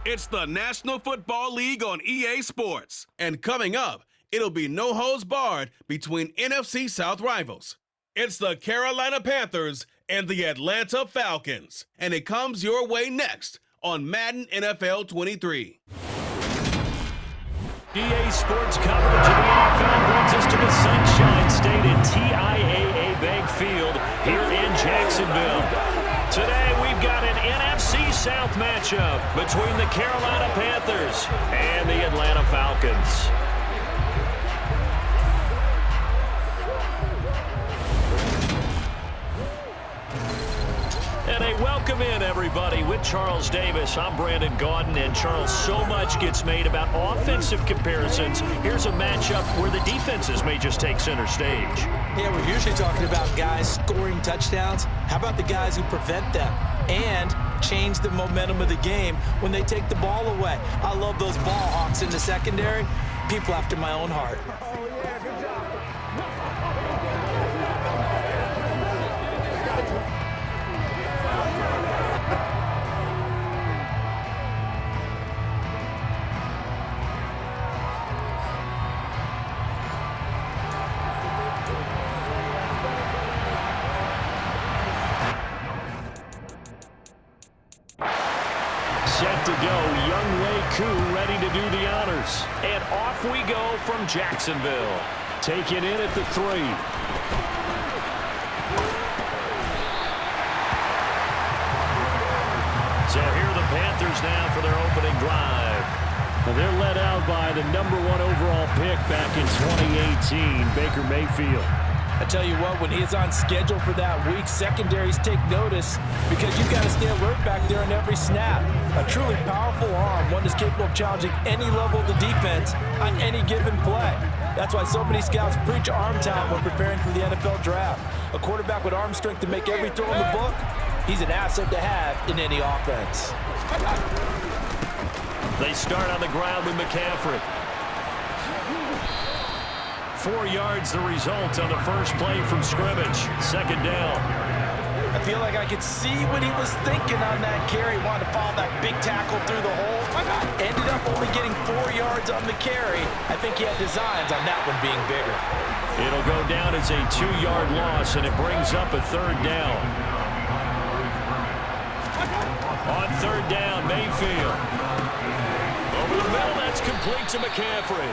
It's the National Football League on EA Sports. And coming up, it'll be no holds barred between NFC South rivals. It's the Carolina Panthers and the Atlanta Falcons. And it comes your way next on Madden NFL 23. EA Sports coverage of the NFL brings us to the Sunshine State at TIAA Bank Field here in Jacksonville. Today we've got an NFC South matchup between the Carolina Panthers and the Atlanta Falcons. And a welcome in, everybody, with Charles Davis. I'm Brandon Gaudin, and Charles, so much gets made about offensive comparisons. Here's a matchup where the defenses may just take center stage. Yeah, we're usually talking about guys scoring touchdowns. How about the guys who prevent them and change the momentum of the game when they take the ball away? I love those ball hawks in the secondary. People after my own heart. Set to go, Young Wei Koo ready to do the honors. And off we go from Jacksonville. Taken in at the 3. So here are the Panthers now for their opening drive. Well, they're led out by the number 1 overall pick back in 2018, Baker Mayfield. I tell you what, when he's on schedule for that week, secondaries take notice because you've got to stay alert back there in every snap. A truly powerful arm, one that's capable of challenging any level of the defense on any given play. That's why so many scouts preach arm talent when preparing for the NFL draft. A quarterback with arm strength to make every throw in the book, he's an asset to have in any offense. They start on the ground with McCaffrey. 4 yards the result on the first play from scrimmage. Second down. I feel like I could see what he was thinking on that carry. Wanted to follow that big tackle through the hole. Ended up only getting 4 yards on the carry. I think he had designs on that one being bigger. It'll go down as a 2-yard loss, and it brings up a third down. On third down, Mayfield. Over the middle, that's complete to McCaffrey.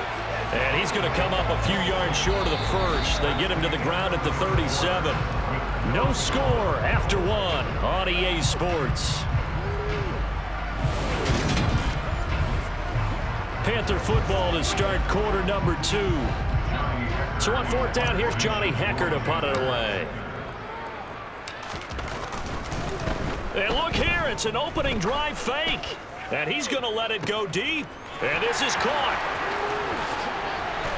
And he's going to come up a few yards short of the first. They get him to the ground at the 37. No score after 1 on EA Sports. Panther football to start quarter number 2. So on fourth down, here's Johnny Hecker to punt it away. And look here, it's an opening drive fake. And he's going to let it go deep. And this is caught.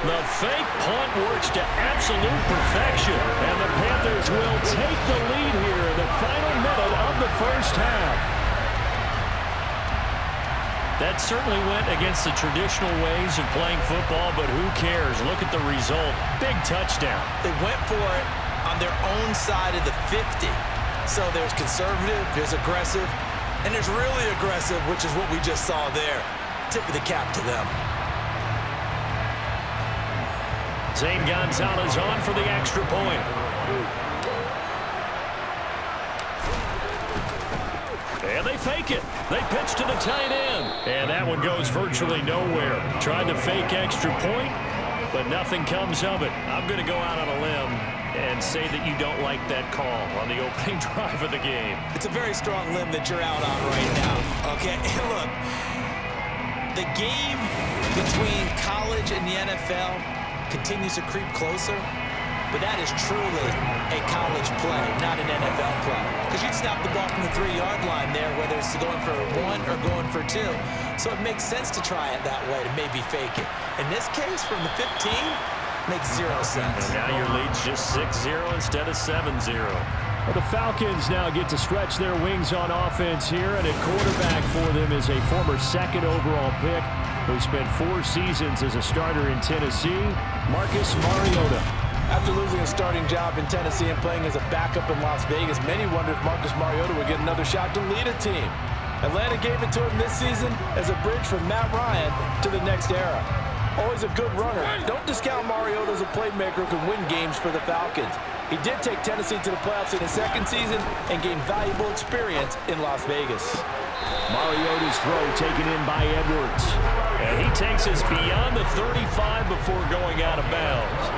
The fake punt works to absolute perfection. And the Panthers will take the lead here in the final minute of the first half. That certainly went against the traditional ways of playing football, but who cares? Look at the result. Big touchdown. They went for it on their own side of the 50. So there's conservative, there's aggressive, and there's really aggressive, which is what we just saw there. Tip of the cap to them. Zane Gonzalez on for the extra point. And they fake it. They pitch to the tight end. And that one goes virtually nowhere. Tried to fake extra point, but nothing comes of it. I'm going to go out on a limb and say that you don't like that call on the opening drive of the game. It's a very strong limb that you're out on right now. Okay, look, the game between college and the NFL continues to creep closer, but that is truly a college play, not an NFL play. Because you'd snap the ball from the 3-yard line there, whether it's going for 1 or going for 2. So it makes sense to try it that way, to maybe fake it. In this case, from the 15, makes 0 sense. And now your lead's just 6-0 instead of 7-0. Well, the Falcons now get to stretch their wings on offense here, and at quarterback for them is a former 2nd overall pick who spent 4 seasons as a starter in Tennessee, Marcus Mariota. After losing a starting job in Tennessee and playing as a backup in Las Vegas, many wondered if Marcus Mariota would get another shot to lead a team. Atlanta gave it to him this season as a bridge from Matt Ryan to the next era. Always a good runner. Don't discount Mariota as a playmaker who can win games for the Falcons. He did take Tennessee to the playoffs in his second season and gained valuable experience in Las Vegas. Mariota's throw taken in by Edwards. And he takes us beyond the 35 before going out of bounds.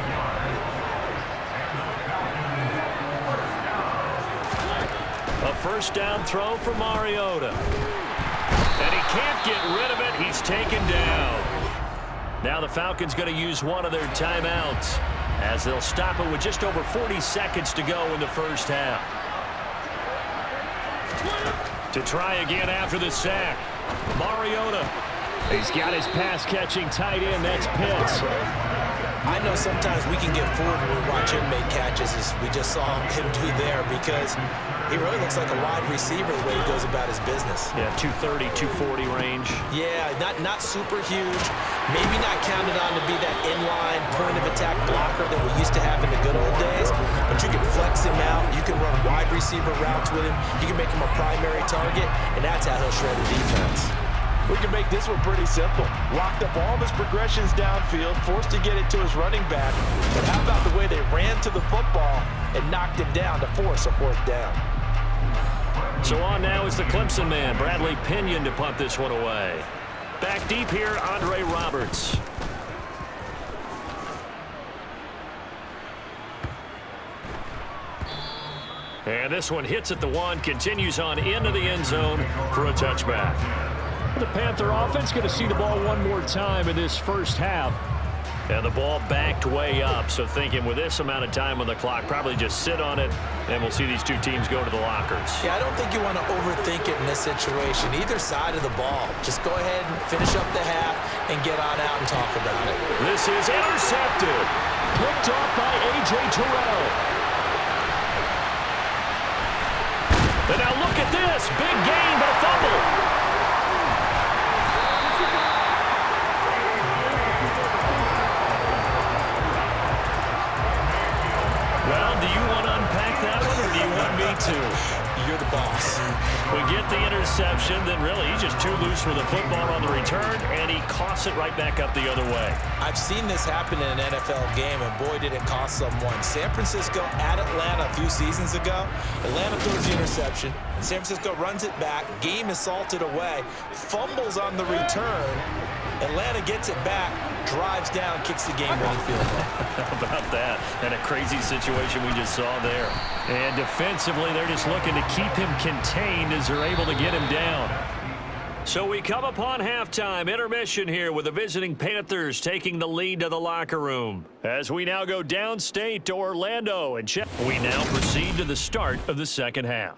A first down throw for Mariota. And he can't get rid of it. He's taken down. Now the Falcons going to use one of their timeouts as they'll stop it with just over 40 seconds to go in the first half. To try again after the sack. Mariota. He's got his pass-catching tight end. That's Pitts. I know sometimes we can get fooled when we watch him make catches, as we just saw him do there, because he really looks like a wide receiver the way he goes about his business. Yeah, 230, 240 range. Yeah, not super huge. Maybe not counted on to be that inline point-of-attack blocker that we used to have in the good old days, but you can flex him out. You can run wide receiver routes with him. You can make him a primary target, and that's how he'll shred the defense. We can make this one pretty simple. Locked up all of his progressions downfield, forced to get it to his running back. But how about the way they ran to the football and knocked him down to force a fourth down? So on now is the Clemson man, Bradley Pinion, to punt this one away. Back deep here, Andre Roberts. And this one hits at the one, continues on into the end zone for a touchback. The Panther offense going to see the ball one more time in this first half. And the ball backed way up, so thinking with this amount of time on the clock, probably just sit on it, and we'll see these two teams go to the lockers. Yeah, I don't think you want to overthink it in this situation. Either side of the ball. Just go ahead and finish up the half and get on out and talk about it. This is intercepted. Picked off by EA Tiburon. And now look at this. Big gain, but a fumble. Well, do you want to unpack that one, or do you want me to? You're the boss. We get the interception, then really he's just too loose with the football on the return, and he coughs it right back up the other way. I've seen this happen in an NFL game, and boy, did it cost someone. San Francisco at Atlanta a few seasons ago. Atlanta throws the interception. San Francisco runs it back. Game is salted away. Fumbles on the return. Atlanta gets it back, drives down, kicks the game-winning field goal. How about that? And a crazy situation we just saw there. And defensively, they're just looking to keep him contained as they're able to get him down. So we come upon halftime intermission here with the visiting Panthers taking the lead to the locker room. As we now go downstate to Orlando and check. We now proceed to the start of the second half.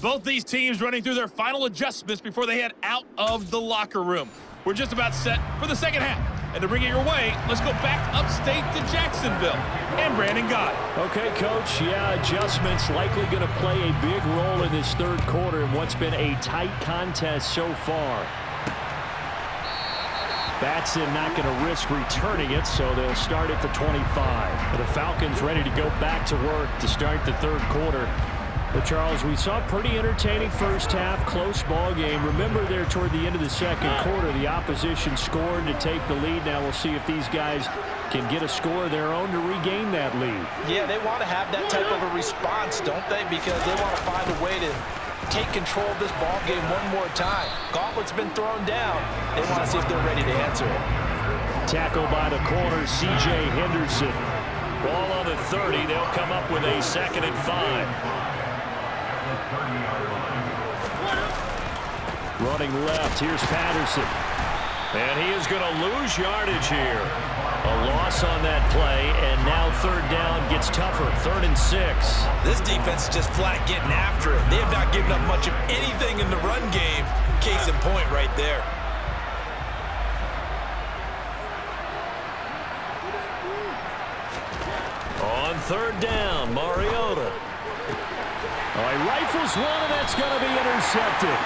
Both these teams running through their final adjustments before they head out of the locker room. We're just about set for the second half. And to bring it your way, let's go back upstate to Jacksonville. And Brandon Gott. Okay, Coach. Yeah, adjustments likely going to play a big role in this third quarter in what's been a tight contest so far. Batson not going to risk returning it, so they'll start at the 25. The Falcons ready to go back to work to start the third quarter. But, Charles, we saw a pretty entertaining first half, close ball game. Remember there toward the end of the second quarter, the opposition scored to take the lead. Now we'll see if these guys can get a score of their own to regain that lead. Yeah, they want to have that type of a response, don't they? Because they want to find a way to take control of this ball game one more time. Gauntlet's been thrown down. They want to see if they're ready to answer it. Tackle by the corner, C.J. Henderson. Ball on the 30. They'll come up with a 2nd and 5. Running left, here's Patterson. And he is going to lose yardage here. A loss on that play, and now third down gets tougher, 3rd and 6. This defense is just flat getting after it. They have not given up much of anything in the run game. Case in point right there. On third down, Mariota. He rifles one, and that's going to be intercepted.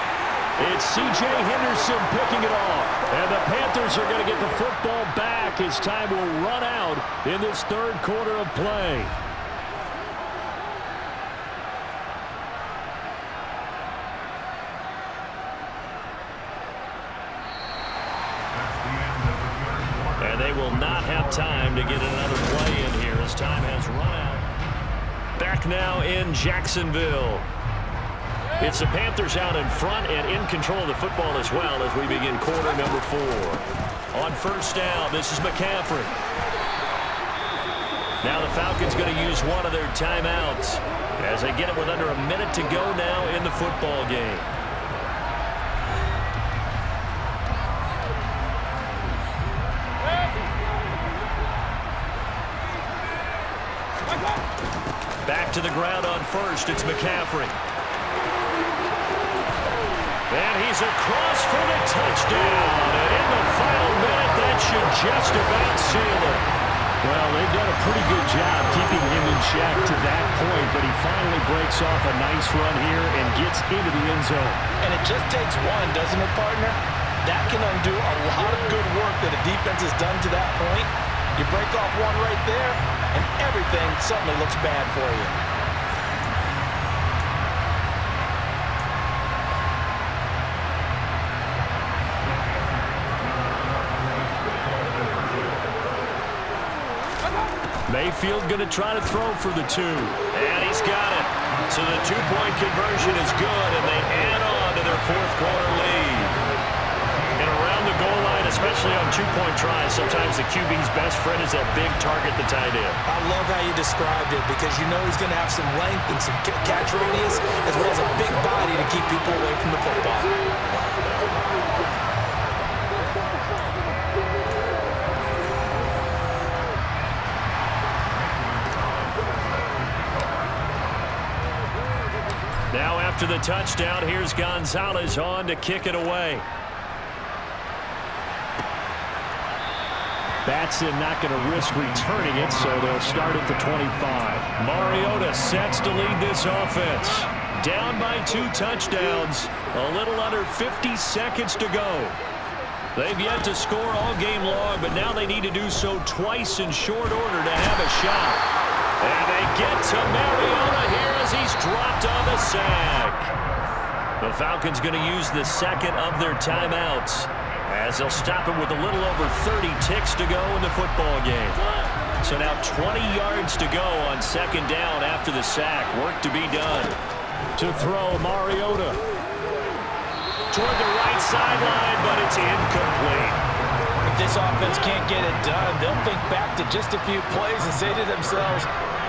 It's C.J. Henderson picking it off. And the Panthers are going to get the football back as time will run out in this third quarter of play. And they will not have time to get another play in here as time has run out. Back now in Jacksonville. It's the Panthers out in front and in control of the football as well as we begin quarter number 4. On first down, this is McCaffrey. Now the Falcons going to use one of their timeouts as they get it with under a minute to go now in the football game. Back to the ground on first, it's McCaffrey. And he's across for the touchdown. And in the final minute, that should just about seal it. Well, they've done a pretty good job keeping him in check to that point, but he finally breaks off a nice run here and gets into the end zone. And it just takes one, doesn't it, partner? That can undo a lot of good work that a defense has done to that point. You break off one right there, and everything suddenly looks bad for you. Mayfield going to try to throw for the 2. And he's got it. So the 2-point conversion is good, and they add on to their fourth quarter lead. And around the goal line, especially on 2-point tries, sometimes the QB's best friend is that big target, the tight end. I love how you described it because you know he's going to have some length and some catch radius as well as a big body to keep people away from the football. Now after the touchdown, here's Gonzalez on to kick it away. Batson not going to risk returning it, so they'll start at the 25. Mariota sets to lead this offense. Down by 2 touchdowns. A little under 50 seconds to go. They've yet to score all game long, but now they need to do so twice in short order to have a shot. And they get to Mariota here as he's dropped on the sack. The Falcons going to use the second of their timeouts as they'll stop it with a little over 30 ticks to go in the football game. So now 20 yards to go on second down after the sack. Work to be done. To throw, Mariota. Toward the right sideline, but it's incomplete. If this offense can't get it done, they'll think back to just a few plays and say to themselves,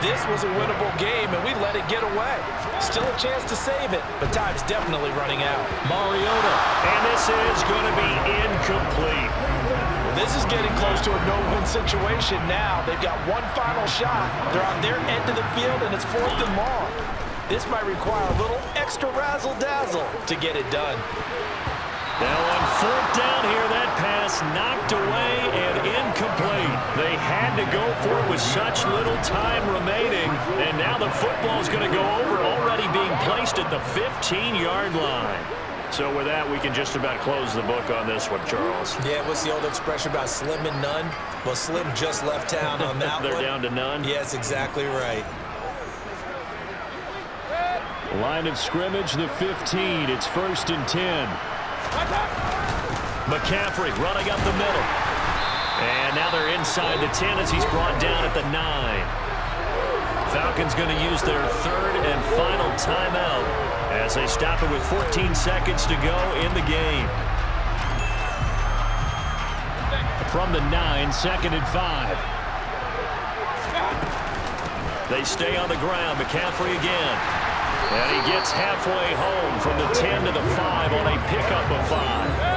this was a winnable game, and we let it get away. Still a chance to save it, but time's definitely running out. Mariota, and this is going to be incomplete. This is getting close to a no-win situation now. They've got one final shot. They're on their end of the field, and it's 4th and long. This might require a little extra razzle-dazzle to get it done. Now on 4th down here, that pass knocked away and incomplete. They had to go for it with such little time remaining, and now the football's going to go over, already being placed at the 15-yard line. So with that, we can just about close the book on this one, Charles. Yeah, what's the old expression about slim and none? Well, Slim just left town on that They're one. down to none? Yes, exactly right. Line of scrimmage, the 15. It's 1st and 10. McCaffrey running up the middle. And now they're inside the 10 as he's brought down at the 9. Falcons going to use their 3rd and final timeout as they stop it with 14 seconds to go in the game. From the 9, 2nd and 5. They stay on the ground. McCaffrey again. And he gets halfway home from the 10 to the 5 on a pickup of 5.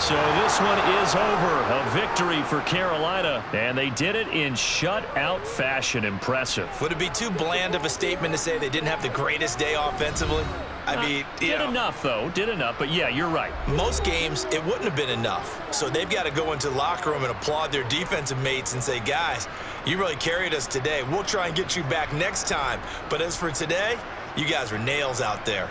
So this one is over. A victory for Carolina. And they did it in shutout fashion. Impressive. Would it be too bland of a statement to say they didn't have the greatest day offensively? I mean, did enough, though. Did enough. But, yeah, you're right. Most games, it wouldn't have been enough. So they've got to go into the locker room and applaud their defensive mates and say, guys, you really carried us today. We'll try and get you back next time. But as for today, you guys were nails out there.